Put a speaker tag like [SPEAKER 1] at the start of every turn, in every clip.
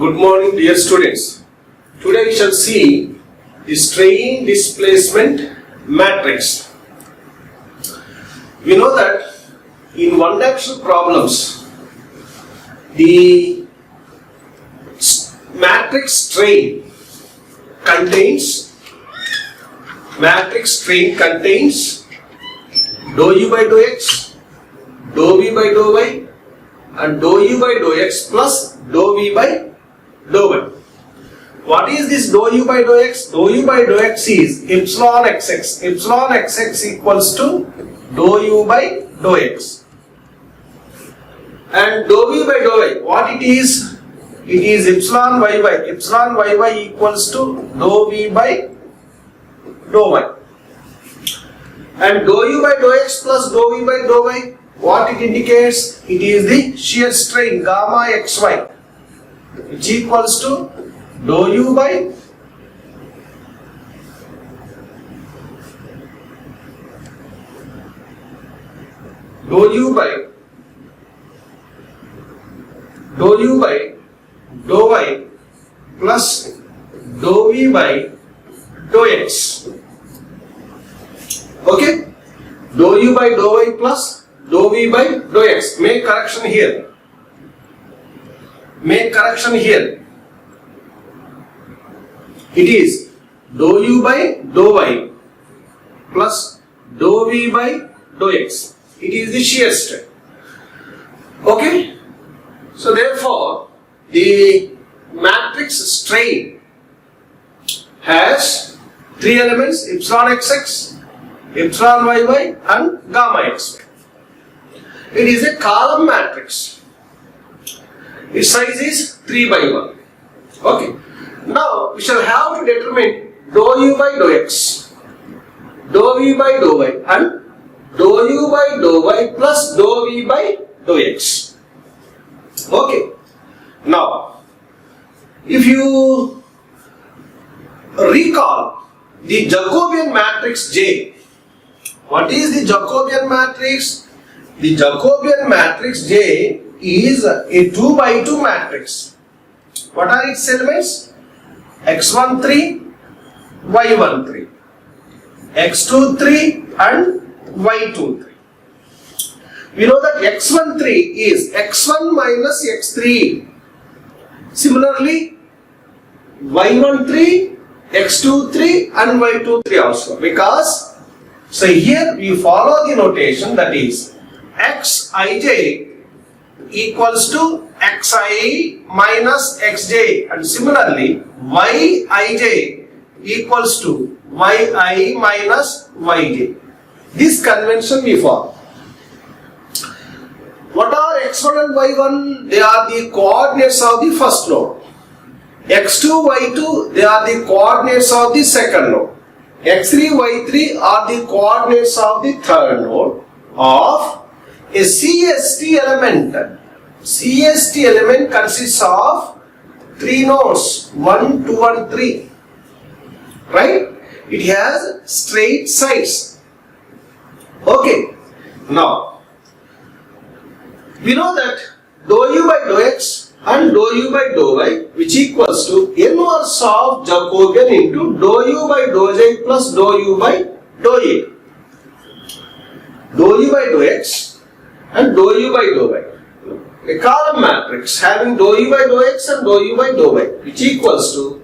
[SPEAKER 1] Good morning, dear students. Today we shall see the strain displacement matrix. We know that in one-dimensional problems, the matrix strain contains dou u by dou x, dou v by dou y, and dou u by dou x plus dou v by dou y. What is this dou u by dou x? Dou u by dou x is epsilon xx. Epsilon xx equals to dou u by dou x. And dou v by dou y, what it is? It is epsilon yy. Epsilon yy equals to dou v by dou y. And dou u by dou x plus dou v by dou y, what it indicates? It is the shear strain gamma xy, which equals to dou u by dou y plus dou v by dou x. Okay? Dou u by dou y plus dou v by dou x. Make correction here. It is dou u by dou y plus dou v by dou x. It is the shear strain. Okay? So therefore, the matrix strain has three elements: epsilon xx, epsilon yy, and gamma xy. It is a column matrix. Its size is 3 by 1. Okay. Now we shall have to determine dou u by dou x, dou v by dou y, and dou u by dou y plus dou v by dou x. Okay. Now, if you recall the Jacobian matrix J, what is the Jacobian matrix? The Jacobian matrix J is a 2 by 2 matrix. What are its elements? x13, y13, x23 and y23. We know that x13 is x1 minus x3. Similarly, y13, x23 and y23 also. Because, so here we follow the notation, that is xij equals to xi minus xj, and similarly yij equals to yi minus yj. This convention we follow. What are x1 and y1? They are the coordinates of the first node. x2, y2, they are the coordinates of the second node. x3, y3 are the coordinates of the third node of a CST element. CST element consists of three nodes, 1, 2 and 3. Right? It has straight sides. Okay. Now, we know that dou u by dou x and dou u by dou y, which equals to inverse of Jacobian into dou u by dou j plus dou u by dou y. Dou u by dou x and dou u by dou y. A column matrix having dou u by dou x and dou u by dou y, which equals to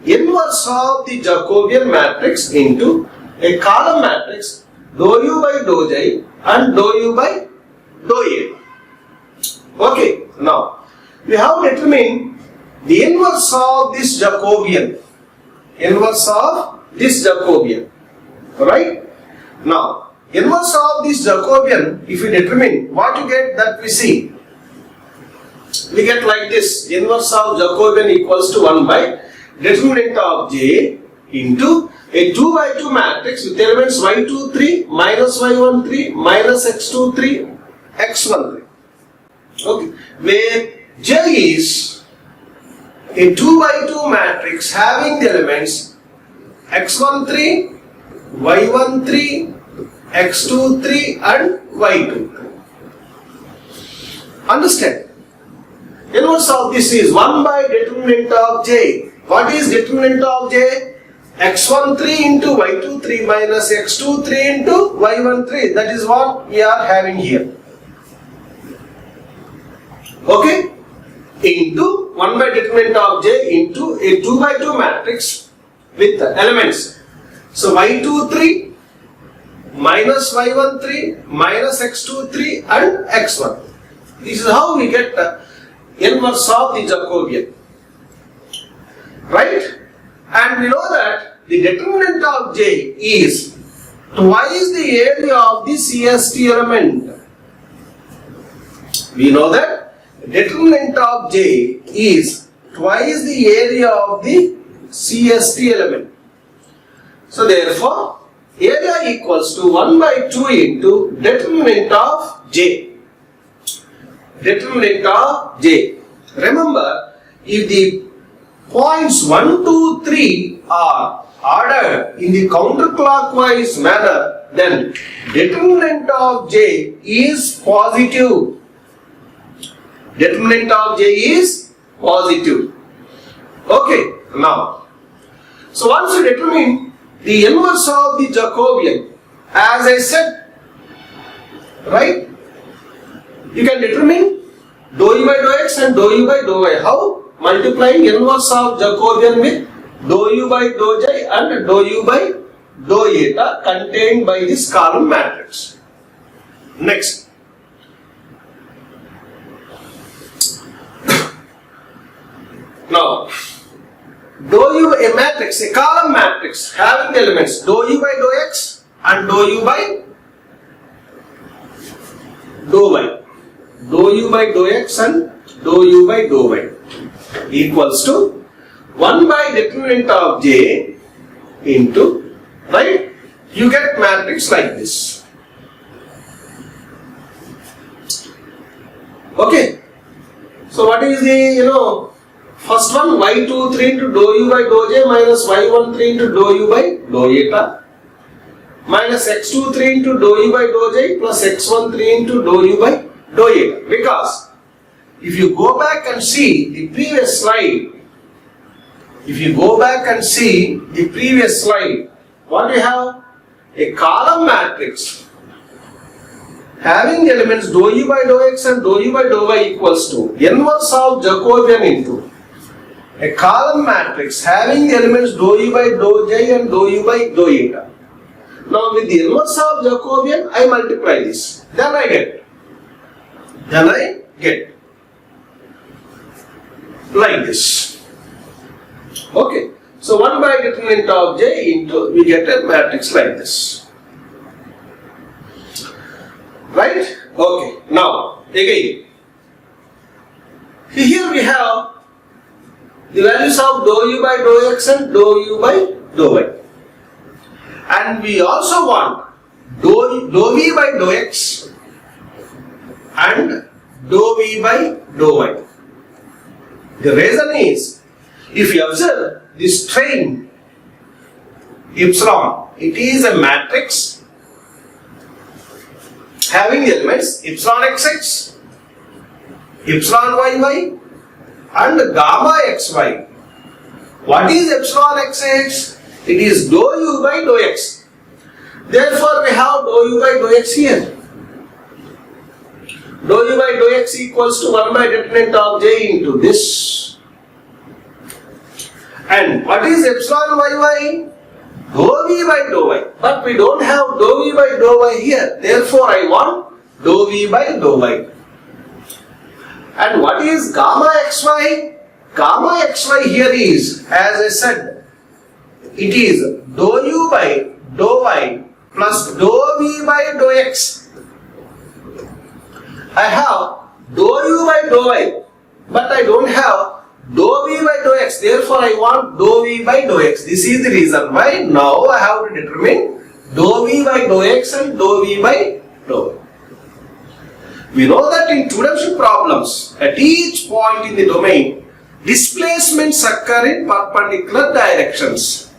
[SPEAKER 1] inverse of the Jacobian matrix into a column matrix dou u by dou j and dou u by dou y. Okay, now we have determined the inverse of this Jacobian. Right? Now, inverse of this Jacobian, if we determine, what you get, that we see. We get like this: inverse of Jacobian equals to 1 by determinant of J into a 2 by 2 matrix with elements y23 minus y13 minus x23 x13. Okay, where J is a 2 by 2 matrix having the elements x13, y13, x23 and y23. Understand? Inverse of this is 1 by determinant of j. What is determinant of j? x1 3 into y2 3 minus x2 3 into y1 3. That is what we are having here. Okay? Into 1 by determinant of j into a 2 by 2 matrix with elements. So y2 3 minus y1 3 minus x2 3 and x1. This is how we get the inverse of the Jacobian. Right? And we know that the determinant of j is twice the area of the CST element. We know that determinant of j is twice the area of the CST element. So therefore, area equals to 1 by 2 into determinant of j. Determinant of j. Remember, if the points 1, 2, 3 are ordered in the counterclockwise manner, then determinant of j is positive. Determinant of j is positive. Okay, now, so once you determine the inverse of the Jacobian, as I said, right, you can determine dou u by dou x and dou u by dou y. How? Multiplying inverse of Jacobian with dou u by dou j and dou u by dou eta contained by this column matrix. Next. Now, dou u, a matrix, a column matrix having the elements dou u by dou x and dou u by dou y. Dou u by dou x and dou u by dou y equals to 1 by determinant of j into, right, you get matrix like this. Okay. So what is the, first one, y2 3 into dou u by dou j minus y1 3 into dou u by dou eta minus x2 3 into dou u by dou j plus x1 3 into dou u by dou eta. Because if you go back and see the previous slide, what we have? A column matrix having the elements dou u by dou x and dou u by dou y equals to inverse of Jacobian into a column matrix having the elements dou u by dou j and dou u by dou eta. Now with the inverse of Jacobian, I multiply this. Then I get like this. Okay. So 1 by determinant of j into, we get a matrix like this. Right? Okay. Now, again, here we have the values of dou u by dou x and dou u by dou y. And we also want dou v by dou x and dou v by dou y. The reason is, if you observe the strain epsilon, it is a matrix having the elements epsilon xx, epsilon yy and gamma xy. What is epsilon xx? It is dou u by dou x. Therefore, we have dou u by dou x here. Dou u by dou x equals to 1 by determinant of j into this. And what is epsilon yy? Dou v by dou y. But we don't have dou v by dou y here. Therefore, I want dou v by dou y. And what is gamma xy? Gamma xy here is, as I said, it is dou u by dou y plus dou v by dou x. I have dou u by dou y, but I don't have dou v by dou x. Therefore, I want dou v by dou x. This is the reason why now I have to determine dou v by dou x and dou v by dou y. We know that in two-dimensional problems, at each point in the domain, displacements occur in perpendicular directions.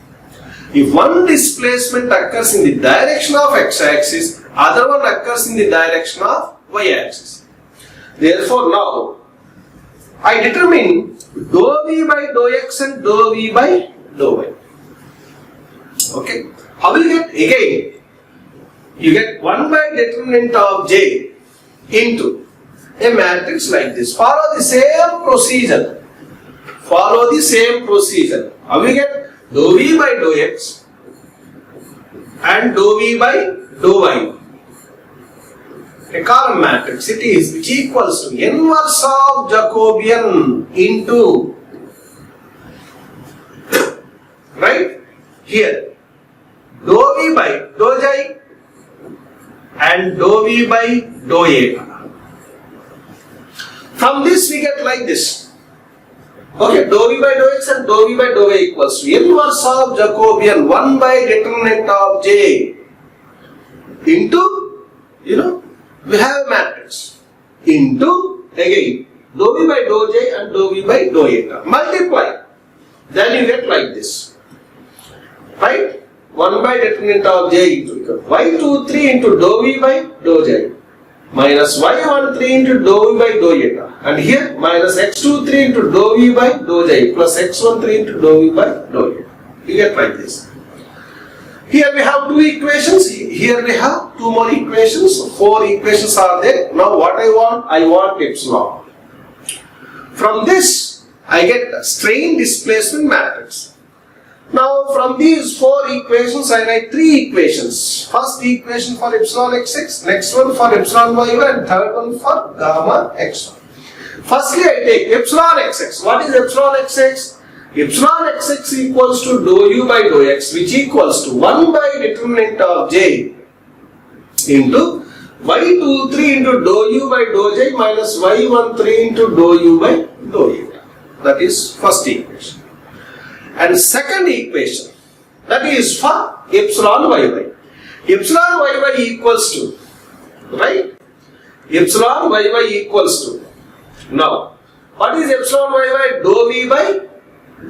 [SPEAKER 1] If one displacement occurs in the direction of x-axis, other one occurs in the direction of y-axis. Therefore, now I determine dou v by dou x and dou v by dou y. Okay. How will you get? Again, you get 1 by determinant of J into a matrix like this. Follow the same procedure. Follow the same procedure. How will you get? Dou v by dou x and dou v by dou y. A column matrix it is, which equals to inverse of Jacobian into, right, here, dou v by dou j and dou v by dou eta. From this we get like this. Okay, dou v by dou x and dou v by dou y equals to inverse of Jacobian 1 by determinant of j into, we have a matrix into, again, dou v by dou j and dou v by dou eta. Multiply. Then you get like this. Right? 1 by determinant of j into y23 into dou v by dou j minus y13 into dou v by dou eta. And here minus x23 into dou v by dou j plus x13 into dou v by dou eta. You get like this. Here we have two equations. Here we have two more equations. 4 equations are there. Now what I want? I want epsilon. From this I get a strain displacement matrix. Now from these 4 equations I write 3 equations. First equation for epsilon xx, next one for epsilon yy, and third one for gamma xy. Firstly I take epsilon xx. What is epsilon xx? Epsilon xx equals to dou u by dou x, which equals to 1 by determinant of j into y23 into dou u by dou j minus y13 into dou u by dou eta. That is first equation. And second equation, that is for epsilon yy. Epsilon yy equals to, right? Epsilon yy equals to, now, what is epsilon yy? Dou v by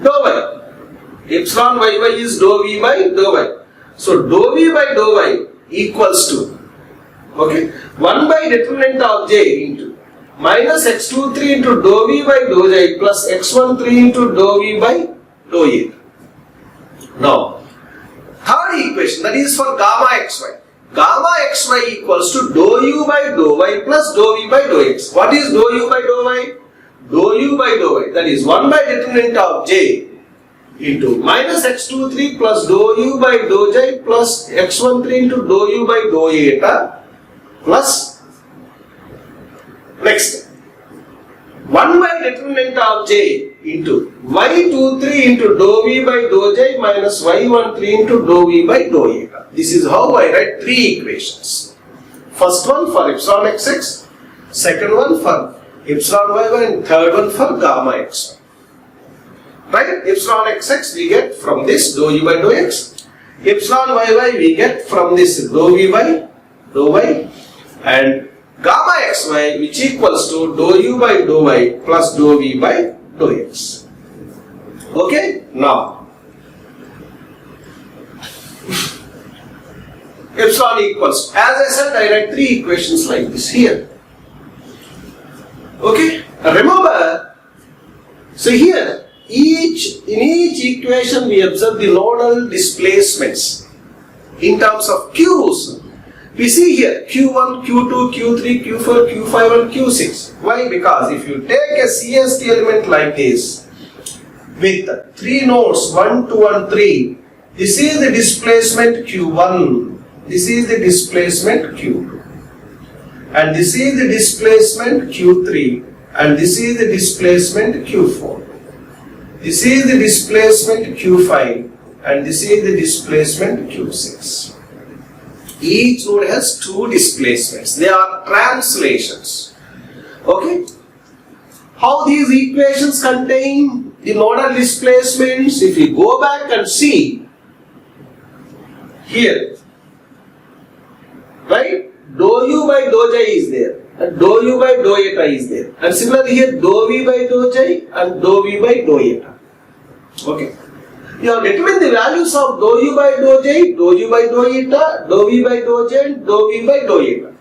[SPEAKER 1] dou y. Epsilon yy is dou v by dou y. So dou v by dou y equals to, okay, 1 by determinant of j into minus x23 into dou v by dou j plus x13 into dou v by dou eta. Now, third equation, that is for gamma xy. Gamma xy equals to dou u by dou y plus dou v by dou x. What is dou u by dou y? Dou u by dou y, that is 1 by determinant of j into minus x23 plus dou u by dou j plus x13 into dou u by dou eta plus, next, 1 by determinant of j into y23 into dou v by dou j minus y13 into dou v by dou eta. This is how I write 3 equations. First one for epsilon xx, second one for epsilon yy, and third one for gamma xy. Right? Epsilon xx we get from this dou u by dou x. Epsilon yy we get from this dou v by dou y, and gamma xy which equals to dou u by dou y plus dou v by dou x. Okay? Now, epsilon equals, as I said, I write 3 equations like this here. Okay? Remember, so here, in each equation we observe the nodal displacements in terms of q's. We see here q1, q2, q3, q4, q5 and q6. Why? Because if you take a CST element like this with 3 nodes 1, 2 and 3, this is the displacement q1, this is the displacement q2, and this is the displacement q3, and this is the displacement q4. This is the displacement q5, and this is the displacement q6. Each node has 2 displacements. They are translations. Okay? How these equations contain the nodal displacements? If we go back and see here, right? Dou u by dou j is there, and dou u by dou eta is there, and similarly here dou v by dou j and dou v by dou eta. Okay. You have determined the values of dou u by dou j, dou u by dou eta, dou v by dou j, and dou v by dou eta.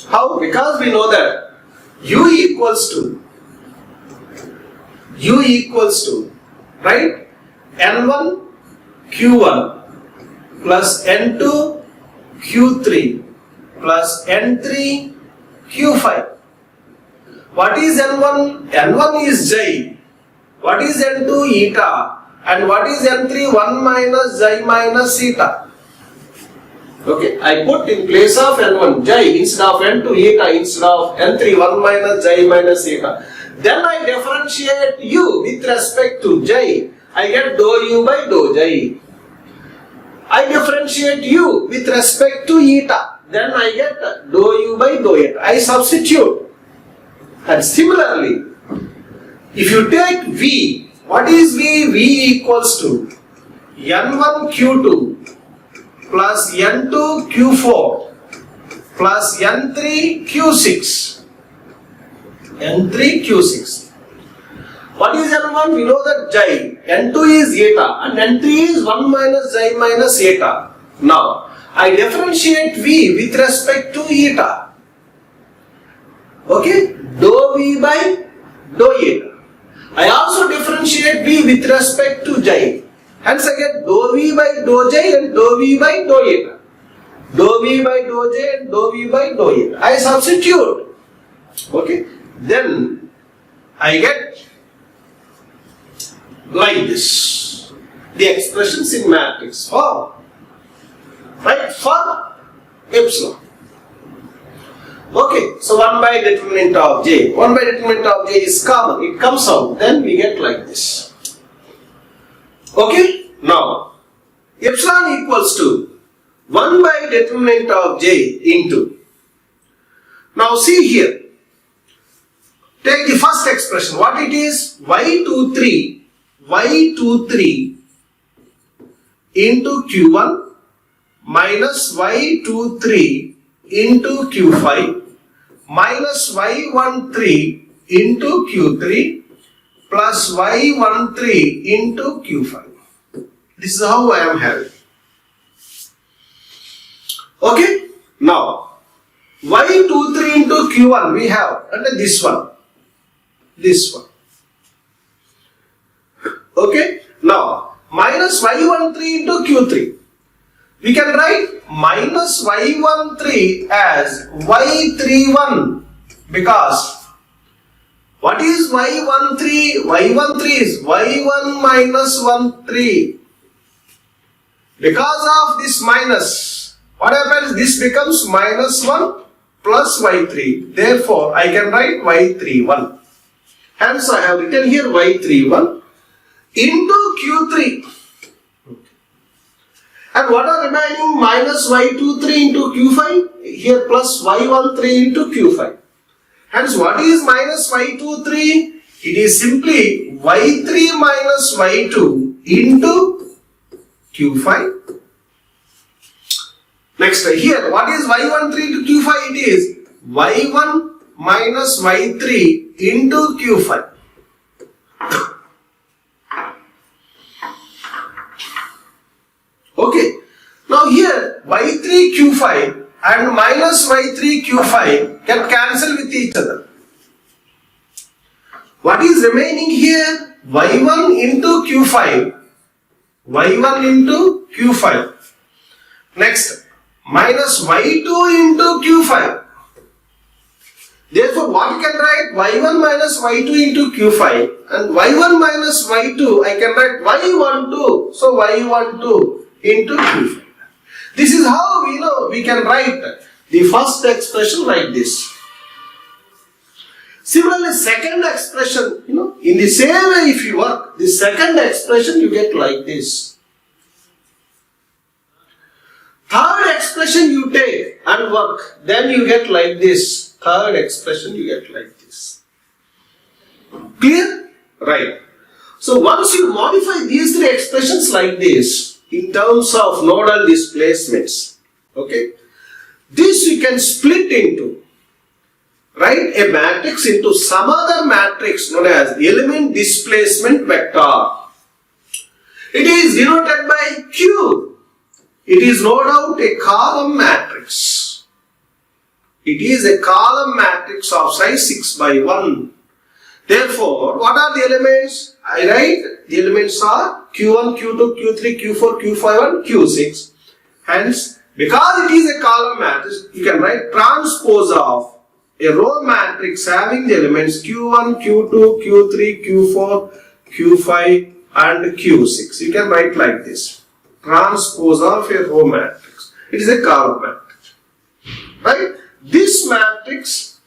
[SPEAKER 1] How? Because we know that u equals to U equals to, right, N1 Q1 plus N2 Q3 plus N3 Q5. What is N1? N1 is J. What is N2? Eta. And what is N3? 1 minus J minus eta. Okay, I put in place of N1 J instead of N2 eta instead of N3 1 minus J minus eta. Then I differentiate U with respect to J. I get dou U by dou J. I differentiate U with respect to eta. Then I get dou U by dou eta. I substitute. And similarly, if you take V, what is V? V equals to N1 Q2 plus N2 Q4 plus N3 Q6. N3 Q6. What is N1? We know that J. N2 is eta and N3 is 1 minus J minus eta. Now, I differentiate V with respect to eta. Okay? Dou V by dou eta. I also differentiate V with respect to J. Hence I get dou V by dou J and dou V by dou eta. Dou V by dou J and dou V by dou eta. I substitute. Okay? Then I get like this. The expressions in matrix form. Right? For epsilon. Okay, so 1 by determinant of J. 1 by determinant of J is common. It comes out. Then we get like this. Okay, now epsilon equals to 1 by determinant of J into. Now see here. Take the first expression. What it is? Y23 into Q1 minus Y23 into Q5 minus Y13 into Q3 plus Y13 into Q5. This is how I am having. Okay? Now, Y23 into Q1 we have under this one. This one. Okay? Now, minus Y13 into Q3. We can write minus Y13 as Y31 because what is Y13? Y13 is Y1 minus 13. Because of this minus, what happens? This becomes minus 1 plus Y3. Therefore, I can write Y31. Hence, I have written here Y31 into Q3. And what are remaining? Minus Y23 into Q5. Here plus Y13 into Q5. Hence, what is minus Y23? It is simply Y3 minus Y2 into Q5. Next, here, what is Y13 to Q5? It is Y1 minus Y3 into Q5. Okay. Now here, Y3 Q5 and minus Y3 Q5 can cancel with each other. What is remaining here? Y1 into Q5. Y1 into Q5. Next, minus Y2 into Q5. Therefore, what can write? Y1 minus Y2 into Q5 and Y1 minus Y2 I can write Y12. So, Y12 into Q5. This is how we can write the first expression like this. Similarly, second expression, in the same way if you work, the second expression you get like this. Third expression you take and work, then you get like this. Third expression you get like this. Clear? Right. So once you modify these three expressions like this, in terms of nodal displacements, okay, this you can split into, write a matrix into some other matrix known as element displacement vector. It is denoted by Q. It is no doubt a column matrix. It is a column matrix of size 6 by 1. Therefore, what are the elements? I write the elements are Q1, Q2, Q3, Q4, Q5 and Q6. Hence, because it is a column matrix, you can write transpose of a row matrix having the elements Q1, Q2, Q3, Q4, Q5 and Q6. You can write like this. Transpose of a row matrix. It is a column matrix. Right? This matrix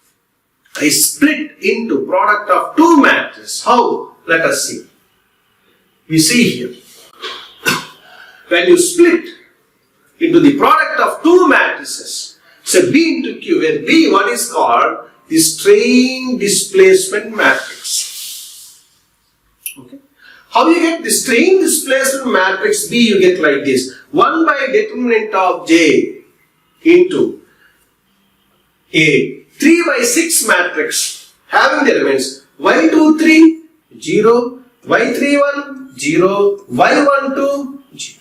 [SPEAKER 1] is split into product of two matrices. How? Let us see. We see here. When you split into the product of two matrices, so B into Q, where B, what is called the strain displacement matrix. Okay. How you get the strain displacement matrix B? You get like this: 1 by determinant of J into a 3 by 6 matrix having the elements Y23 0, Y31 0, Y12 0.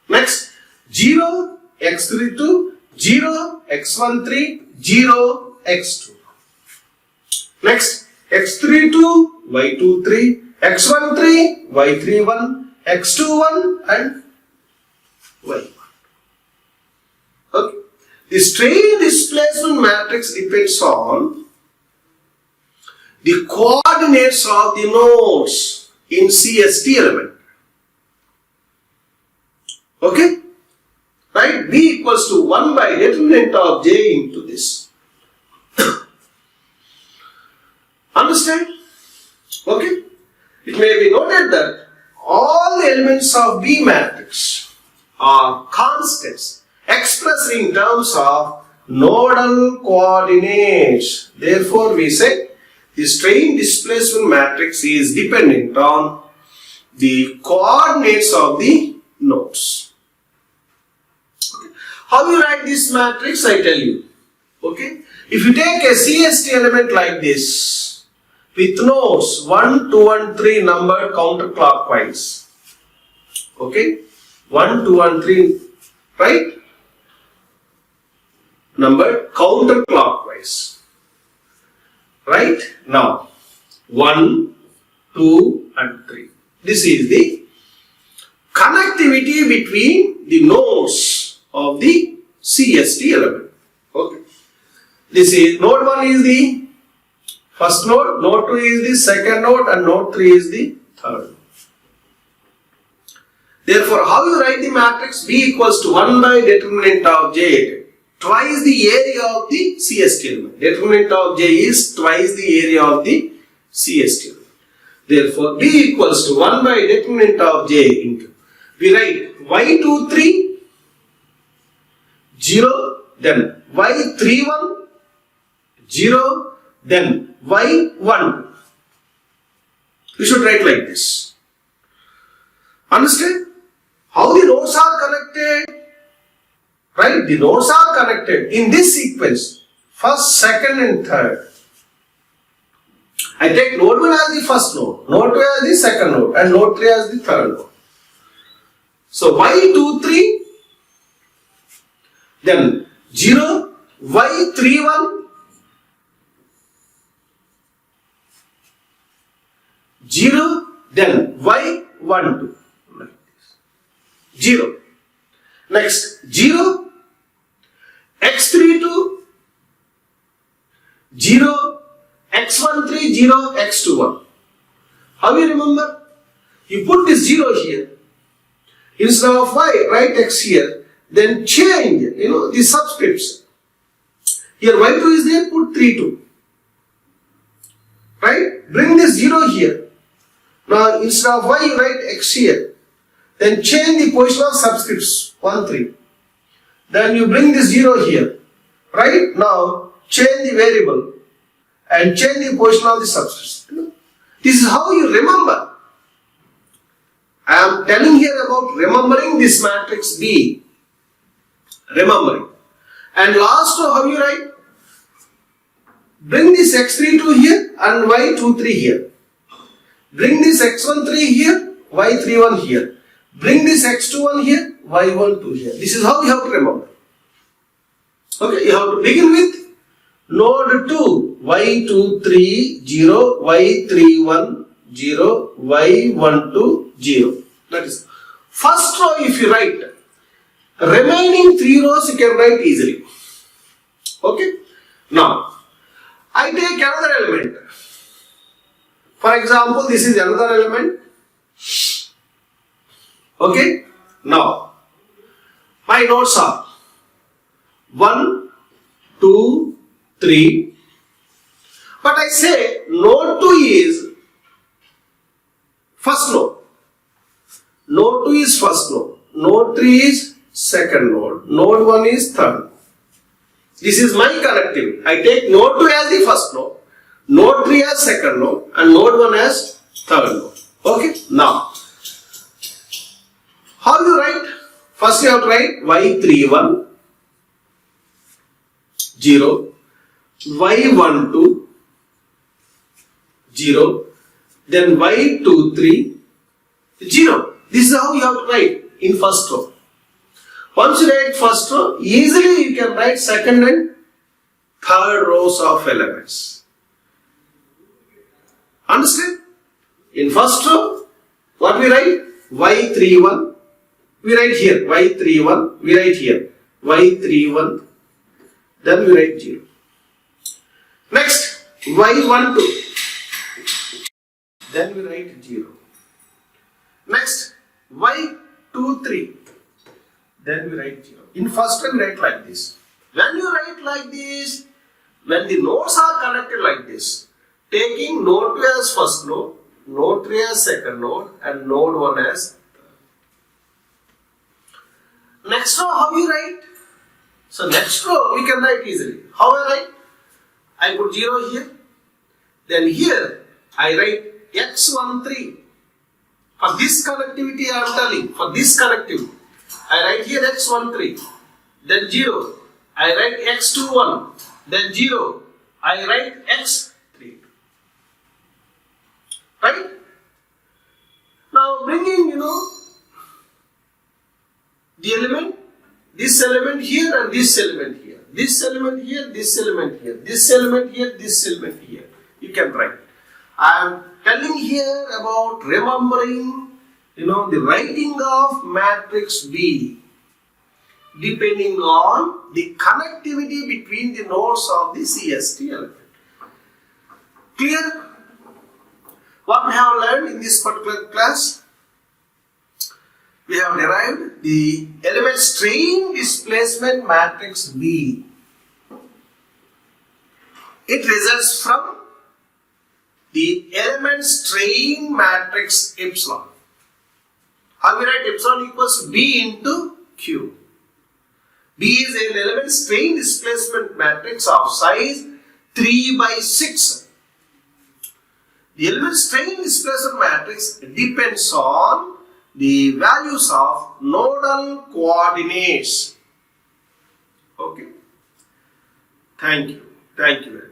[SPEAKER 1] Next, 0, X32, 0, X13, 0, X2. Next, X32, Y23, X13, Y31, X21 and Y1. Okay. The strain displacement matrix depends on the coordinates of the nodes in CST element. Okay? Right? B equals to 1 by determinant of J into this. Understand? Okay? It may be noted that all the elements of B matrix are constants expressed in terms of nodal coordinates. Therefore, we say the strain displacement matrix is dependent on the coordinates of the nodes. Okay. How you write this matrix? I tell you. Okay. If you take a CST element like this with nodes 1, 2 and 3 numbered counterclockwise. Okay. 1, 2 and 3, right? Numbered counterclockwise. Right? Now, 1, 2 and 3. This is the connectivity between the nodes of the CST element. Okay. This is, node 1 is the first node, node 2 is the second node and node 3 is the third node. Therefore, how you write the matrix? B equals to 1 by determinant of J, twice the area of the CST element. Determinant of J is twice the area of the CST element. Therefore, B equals to 1 by determinant of J into, we write Y23 0, then Y31 0, then Y12. We should write like this. Understand? How the nodes are connected? Right? The nodes are connected in this sequence. First, second and third. I take node 1 as the first node, node 2 as the second node and node 3 as the third node. So Y23, then 0, Y31, 0, then Y12. 0. Next, 0, X32, 0, X13, 0, X21. How you remember? You put this 0 here. Instead of Y, write X here. Then change, the subscripts. Here Y2 is there, put 32. Right? Bring this 0 here. Now, instead of Y, you write X here. Then change the position of subscripts 1, 3. Then you bring this 0 here. Right? Now change the variable and change the position of the subscripts. This is how you remember. I am telling here about remembering this matrix B. Remembering. And last, how you write? Bring this X32 here and Y23 here. Bring this X13 here, Y31 here. Bring this X21 here, Y12 here. This is how you have to remember. Okay, you have to begin with Node 2, y23 0, y31 0, y12 0. That is first row. If you write, remaining 3 rows you can write easily. Okay. Now I take another element. For example, this is another element. Okay. Now my nodes are 1, 2, 3. But I say node 2 is first node. Node 2 is first node. Node 3 is second node. Node 1 is third. This is my connectivity. I take node 2 as the first node, node 3 as second node, and node 1 as third node. Okay. Now, how you write? First you have to write y31 0, y12 0, then y23 0. This is how you have to write in first row. Once you write first row, easily you can write second and third rows of elements. Understand? In first row, what we write? y31, we write here, y31, we write here, y31, then we write 0. Next, y12, then we write 0. Next, y23, then we write 0. In first one, write like this. When you write like this, when the nodes are connected like this, taking node 2 as first node, node 3 as second node, and node 1 as third. Next row, how you write? So next row, we can write easily. How I write? I put 0 here. Then here, I write x13. For this connectivity, I am telling, for this connectivity, I write here x13, then 0, I write x21, then 0, I write x3. Right? Now bringing, the element, this element here and this element here, this element here, this element here, this element here, this element here. You can write. I am telling here about remembering, the writing of matrix B depending on the connectivity between the nodes of the CST element. Clear? What we have learned in this particular class? We have derived the element strain displacement matrix B. It results from the element strain matrix epsilon. How we write epsilon equals B into Q. B is an element strain displacement matrix of size 3 by 6. The element strain displacement matrix depends on the values of nodal coordinates. Okay. Thank you. Thank you very much.